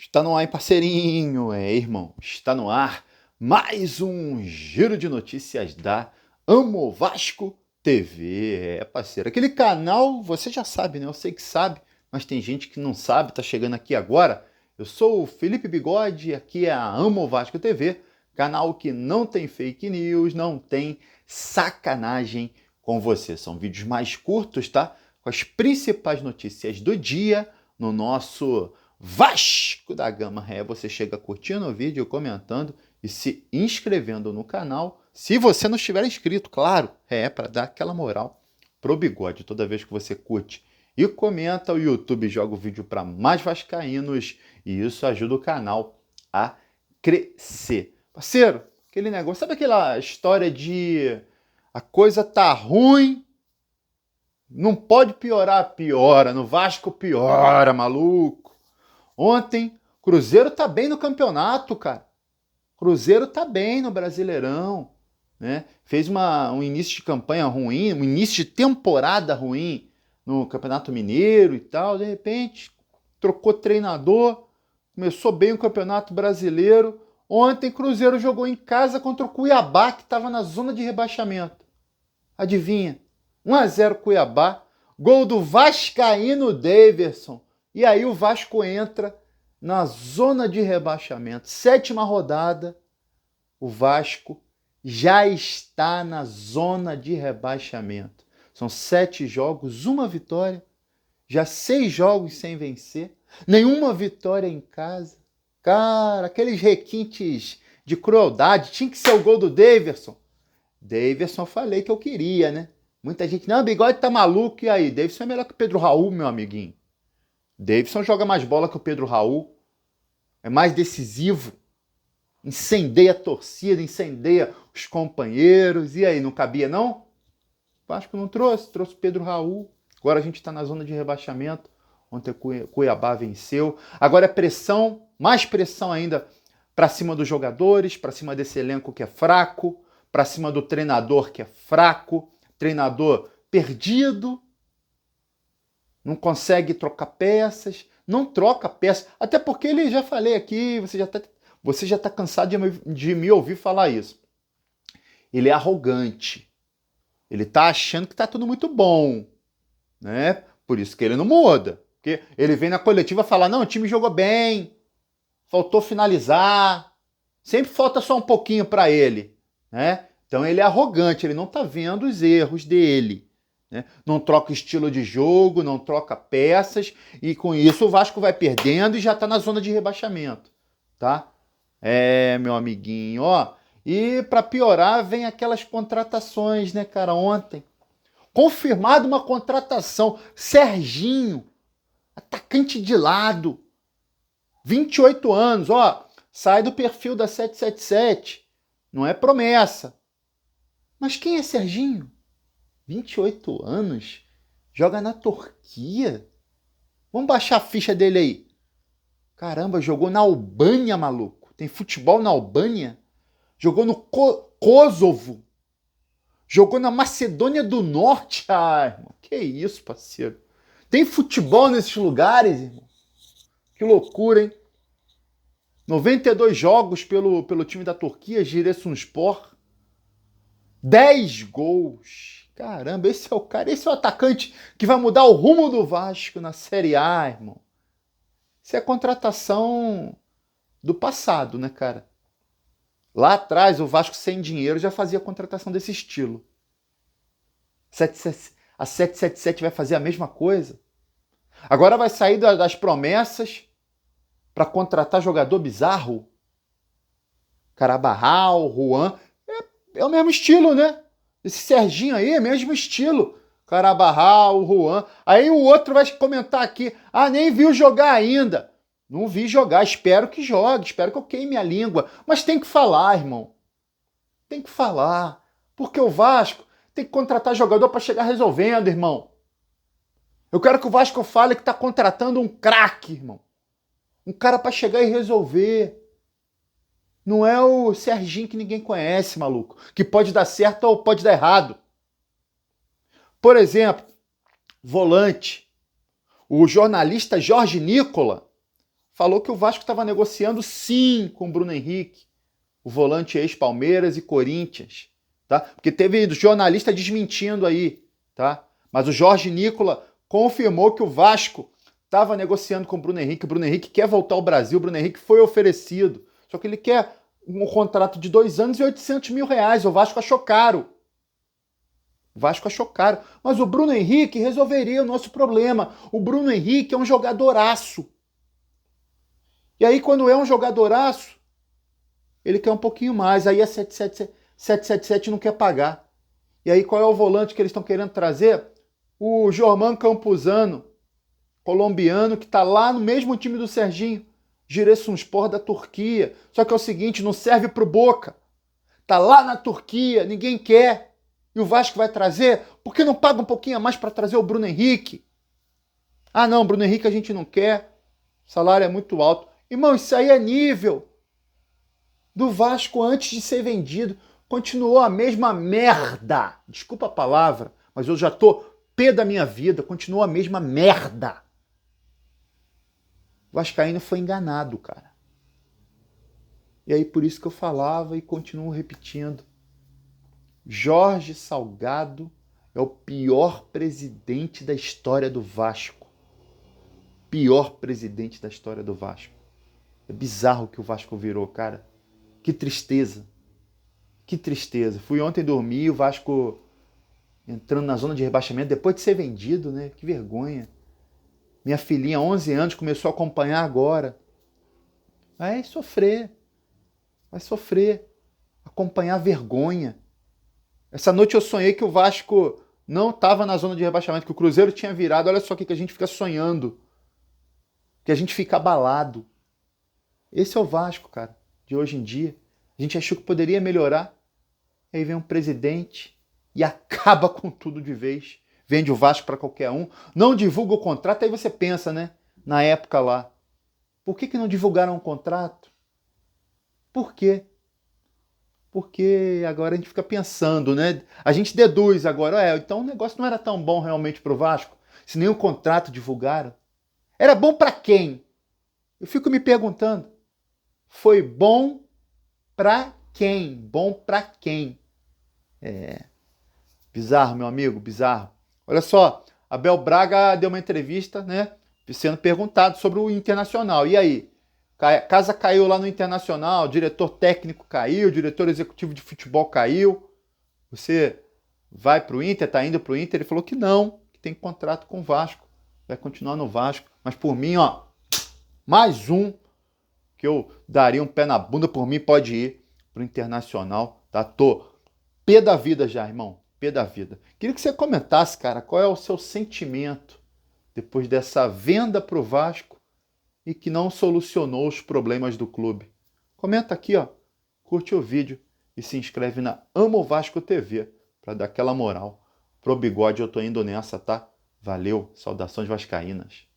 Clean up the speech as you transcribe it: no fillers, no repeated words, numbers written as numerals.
Está no ar, hein, parceirinho? Irmão, está no ar mais um giro de notícias da Amo Vasco TV. Parceiro, aquele canal, você já sabe, né? Eu sei que sabe, mas tem gente que não sabe, tá chegando aqui agora. Eu sou o Felipe Bigode, aqui é a Amo Vasco TV, canal que não tem fake news, não tem sacanagem com você. São vídeos mais curtos, tá? Com as principais notícias do dia no nosso Vasco da Gama. Você chega curtindo o vídeo, comentando e se inscrevendo no canal. Se você não estiver inscrito, claro, para dar aquela moral pro Bigode. Toda vez que você curte e comenta, o YouTube joga o vídeo para mais vascaínos e isso ajuda o canal a crescer. Parceiro, aquele negócio, sabe aquela história de a coisa tá ruim, não pode piorar, piora. No Vasco piora, maluco. Ontem, Cruzeiro tá bem no campeonato, cara. Cruzeiro tá bem no Brasileirão, né? Fez um início de campanha ruim, um início de temporada ruim no Campeonato Mineiro e tal. De repente, trocou treinador, começou bem o Campeonato Brasileiro. Ontem, Cruzeiro jogou em casa contra o Cuiabá, que estava na zona de rebaixamento. Adivinha? 1-0 Cuiabá, gol do vascaíno Daverson. E aí o Vasco entra na zona de rebaixamento. 7ª rodada, o Vasco já está na zona de rebaixamento. São 7 jogos, 1 vitória, já 6 jogos sem vencer, nenhuma vitória em casa. Cara, aqueles requintes de crueldade, tinha que ser o gol do Daverson. Daverson, falei que eu queria, né? Muita gente, não, o Bigode tá maluco, e aí? Daverson é melhor que o Pedro Raul, meu amiguinho. Daverson joga mais bola que o Pedro Raul, é mais decisivo, incendeia a torcida, incendeia os companheiros, e aí, não cabia não? O Vasco não trouxe o Pedro Raul, agora a gente tá na zona de rebaixamento, ontem o Cuiabá venceu, agora é pressão, mais pressão ainda para cima dos jogadores, para cima desse elenco que é fraco, para cima do treinador que é fraco, treinador perdido, não consegue trocar peças, não troca peças, até porque ele, já falei aqui, você já tá cansado de me ouvir falar isso. Ele é arrogante, ele tá achando que tá tudo muito bom, né? Por isso que ele não muda, porque ele vem na coletiva falar, não, o time jogou bem, faltou finalizar, sempre falta só um pouquinho para ele, né? Então ele é arrogante, ele não está vendo os erros dele, né? Não troca estilo de jogo, não troca peças, e com isso o Vasco vai perdendo e já está na zona de rebaixamento, tá? Meu amiguinho, ó. E para piorar, vem aquelas contratações, né, cara? Ontem, confirmado uma contratação, Serginho, atacante de lado, 28 anos, ó, sai do perfil da 777, não é promessa. Mas quem é Serginho? 28 anos? Joga na Turquia? Vamos baixar a ficha dele aí. Caramba, jogou na Albânia, maluco. Tem futebol na Albânia? Jogou no Kosovo. Jogou na Macedônia do Norte. Ah, irmão, que isso, parceiro. Tem futebol nesses lugares, irmão? Que loucura, hein? 92 jogos pelo time da Turquia, Giresunspor. 10 gols. Caramba, esse é o cara, esse é o atacante que vai mudar o rumo do Vasco na Série A, irmão. Isso é a contratação do passado, né, cara? Lá atrás, o Vasco sem dinheiro já fazia contratação desse estilo. A 777 vai fazer a mesma coisa. Agora vai sair das promessas para contratar jogador bizarro. Carabarral, Juan. É o mesmo estilo, né? Esse Serginho aí é o mesmo estilo. Carabarral, Juan. Aí o outro vai comentar aqui. Ah, nem viu jogar ainda. Não vi jogar. Espero que jogue. Espero que eu queime a língua. Mas tem que falar, irmão. Tem que falar. Porque o Vasco tem que contratar jogador para chegar resolvendo, irmão. Eu quero que o Vasco fale que está contratando um craque, irmão. Um cara para chegar e resolver. Não é o Serginho que ninguém conhece, maluco. Que pode dar certo ou pode dar errado. Por exemplo, volante. O jornalista Jorge Nicola falou que o Vasco estava negociando sim com o Bruno Henrique, o volante ex-Palmeiras e Corinthians, tá? Porque teve jornalista desmentindo aí, tá? Mas o Jorge Nicola confirmou que o Vasco estava negociando com o Bruno Henrique quer voltar ao Brasil, o Bruno Henrique foi oferecido, só que ele quer um contrato de 2 anos e 800 mil reais, o Vasco achou caro. O Vasco achou caro, mas o Bruno Henrique resolveria o nosso problema. O Bruno Henrique é um jogadoraço. E aí, quando é um jogadoraço, ele quer um pouquinho mais. Aí a 777 não quer pagar. E aí, qual é o volante que eles estão querendo trazer? O Jorman Campuzano, colombiano, que está lá no mesmo time do Serginho, Giresunspor da Turquia. Só que é o seguinte, não serve pro Boca. Tá lá na Turquia, ninguém quer. E o Vasco vai trazer? Por que não paga um pouquinho a mais para trazer o Bruno Henrique? Ah, não, Bruno Henrique a gente não quer. O salário é muito alto. Irmão, isso aí é nível do Vasco antes de ser vendido. Continuou a mesma merda. Desculpa a palavra, mas eu já tô pé da minha vida. Continuou a mesma merda. O vascaíno foi enganado, cara. E aí por isso que eu falava e continuo repetindo. Jorge Salgado é o pior presidente da história do Vasco. Pior presidente da história do Vasco. É bizarro o que o Vasco virou, cara. Que tristeza. Que tristeza. Fui ontem dormir, o Vasco entrando na zona de rebaixamento depois de ser vendido, né? Que vergonha. Minha filhinha, 11 anos, começou a acompanhar agora. Vai sofrer. Vai sofrer. Acompanhar vergonha. Essa noite eu sonhei que o Vasco não estava na zona de rebaixamento, que o Cruzeiro tinha virado. Olha só o que a gente fica sonhando. Que a gente fica abalado. Esse é o Vasco, cara, de hoje em dia. A gente achou que poderia melhorar. Aí vem um presidente e acaba com tudo de vez. Vende o Vasco para qualquer um. Não divulga o contrato. Aí você pensa, né? Na época lá. Por que não divulgaram o contrato? Por quê? Porque agora a gente fica pensando, né? A gente deduz agora, então o negócio não era tão bom realmente pro Vasco, se nem o contrato divulgaram. Era bom para quem? Eu fico me perguntando. Foi bom para quem? Bom para quem? Bizarro, meu amigo, bizarro. Olha só, Abel Braga deu uma entrevista, né? Sendo perguntado sobre o Internacional. E aí? Casa caiu lá no Internacional, diretor técnico caiu, diretor executivo de futebol caiu. Você vai pro Inter, tá indo pro Inter? Ele falou que não, que tem contrato com o Vasco. Vai continuar no Vasco. Mas por mim, ó, mais um que eu daria um pé na bunda, por mim pode ir pro Internacional, tá? Tô pé da vida já, irmão, pé da vida. Queria que você comentasse, cara, qual é o seu sentimento depois dessa venda pro Vasco e que não solucionou os problemas do clube. Comenta aqui, ó, curte o vídeo e se inscreve na Amo Vasco TV para dar aquela moral. Pro bigode eu tô indo nessa, tá? Valeu, saudações vascaínas.